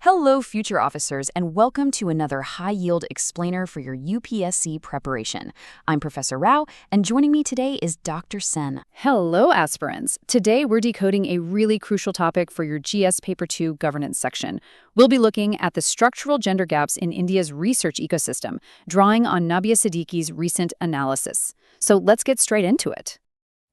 Hello, future officers, and welcome to another high-yield explainer for your UPSC preparation. I'm Professor Rao, and joining me today is Dr. Sen. Hello, aspirants. Today, we're decoding a really crucial topic for your GS Paper 2 governance section. We'll be looking at the structural gender gaps in India's research ecosystem, drawing on Nabia Siddiqui's recent analysis. So let's get straight into it.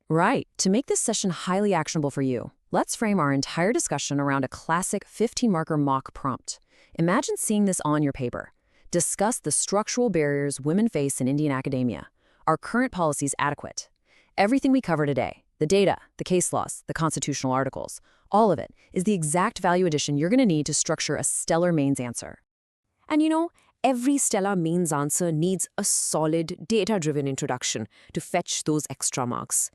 Right. To make this session highly actionable for you, let's frame our entire discussion around a classic 15-marker mock prompt. Imagine seeing this on your paper. Discuss the structural barriers women face in Indian academia. Are current policies adequate? Everything we cover today, the data, the case laws, the constitutional articles, all of it is the exact value addition you're going to need to structure a stellar mains answer. And every stellar mains answer needs a solid, data-driven introduction to fetch those extra marks.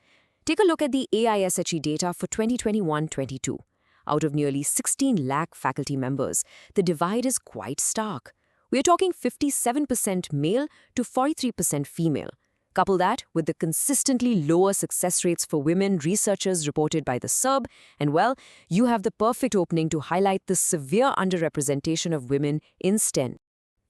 Take a look at the AISHE data for 2021-22. Out of nearly 16 lakh faculty members, the divide is quite stark. We're talking 57% male to 43% female. Couple that with the consistently lower success rates for women researchers reported by the SERB, and well, you have the perfect opening to highlight the severe underrepresentation of women in STEM.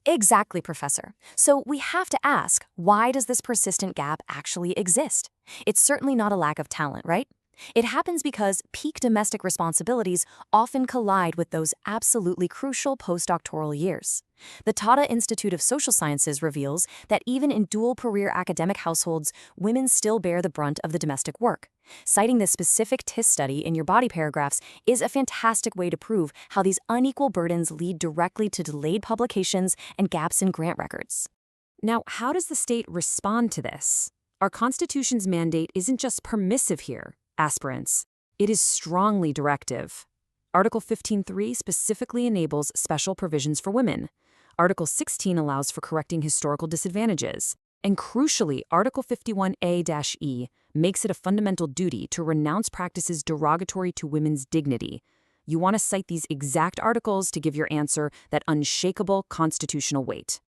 Exactly, Professor. So we have to ask, why does this persistent gap actually exist? It's certainly not a lack of talent, right? It happens because peak domestic responsibilities often collide with those absolutely crucial postdoctoral years. The Tata Institute of Social Sciences reveals that even in dual-career academic households, women still bear the brunt of the domestic work. Citing this specific TIS study in your body paragraphs is a fantastic way to prove how these unequal burdens lead directly to delayed publications and gaps in grant records. Now, how does the state respond to this? Our Constitution's mandate isn't just permissive here, aspirants. It is strongly directive. Article 15.3 specifically enables special provisions for women. Article 16 allows for correcting historical disadvantages. And crucially, Article 51A-E makes it a fundamental duty to renounce practices derogatory to women's dignity. You want to cite these exact articles to give your answer that unshakable constitutional weight.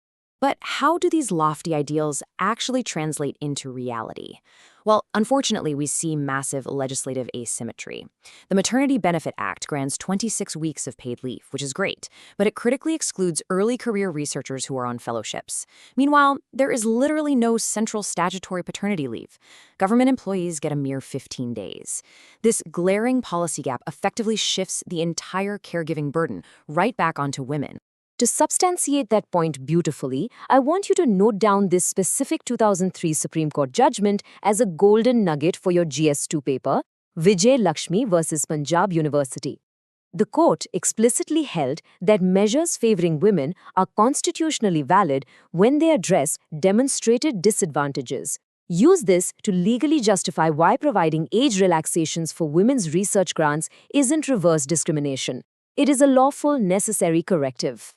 But how do these lofty ideals actually translate into reality? Well, unfortunately, we see massive legislative asymmetry. The Maternity Benefit Act grants 26 weeks of paid leave, which is great, but it critically excludes early career researchers who are on fellowships. Meanwhile, there is literally no central statutory paternity leave. Government employees get a mere 15 days. This glaring policy gap effectively shifts the entire caregiving burden right back onto women. To substantiate that point beautifully, I want you to note down this specific 2003 Supreme Court judgment as a golden nugget for your GS2 paper, Vijay Lakshmi versus Punjab University. The court explicitly held that measures favoring women are constitutionally valid when they address demonstrated disadvantages. Use this to legally justify why providing age relaxations for women's research grants isn't reverse discrimination. It is a lawful, necessary corrective.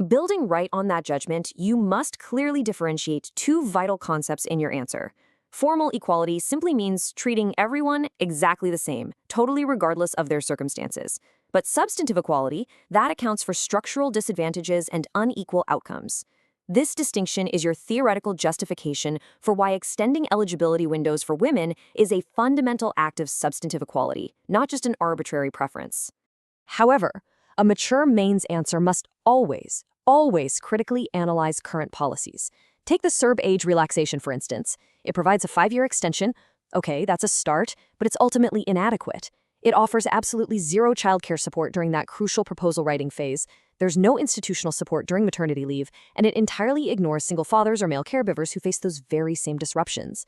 Building right on that judgment, you must clearly differentiate two vital concepts in your answer. Formal equality simply means treating everyone exactly the same, totally regardless of their circumstances. But substantive equality, that accounts for structural disadvantages and unequal outcomes. This distinction is your theoretical justification for why extending eligibility windows for women is a fundamental act of substantive equality, not just an arbitrary preference. However, a mature mains answer must always critically analyze current policies. Take the SERB age relaxation, for instance. It provides a 5-year extension. Okay, that's a start, but it's ultimately inadequate. It offers absolutely zero childcare support during that crucial proposal writing phase. There's no institutional support during maternity leave, and it entirely ignores single fathers or male caregivers who face those very same disruptions.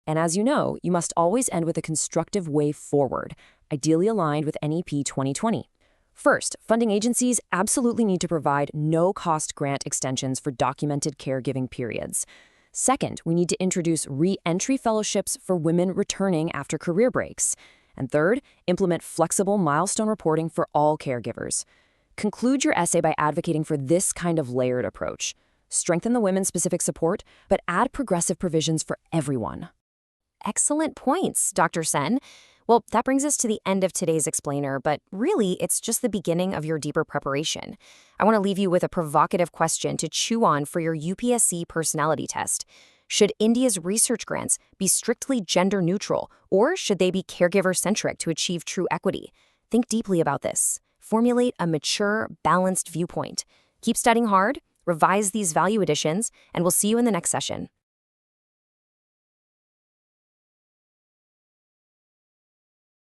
And as you know, you must always end with a constructive way forward, ideally aligned with NEP 2020. First, funding agencies absolutely need to provide no-cost grant extensions for documented caregiving periods. Second, we need to introduce re-entry fellowships for women returning after career breaks. And third, implement flexible milestone reporting for all caregivers. Conclude your essay by advocating for this kind of layered approach. Strengthen the women-specific support, but add progressive provisions for everyone. Excellent points, Dr. Sen. Well, that brings us to the end of today's explainer, but really, it's just the beginning of your deeper preparation. I want to leave you with a provocative question to chew on for your UPSC personality test. Should India's research grants be strictly gender neutral, or should they be caregiver-centric to achieve true equity? Think deeply about this. formulate a mature, balanced viewpoint. Keep studying hard, revise these value additions, and we'll see you in the next session.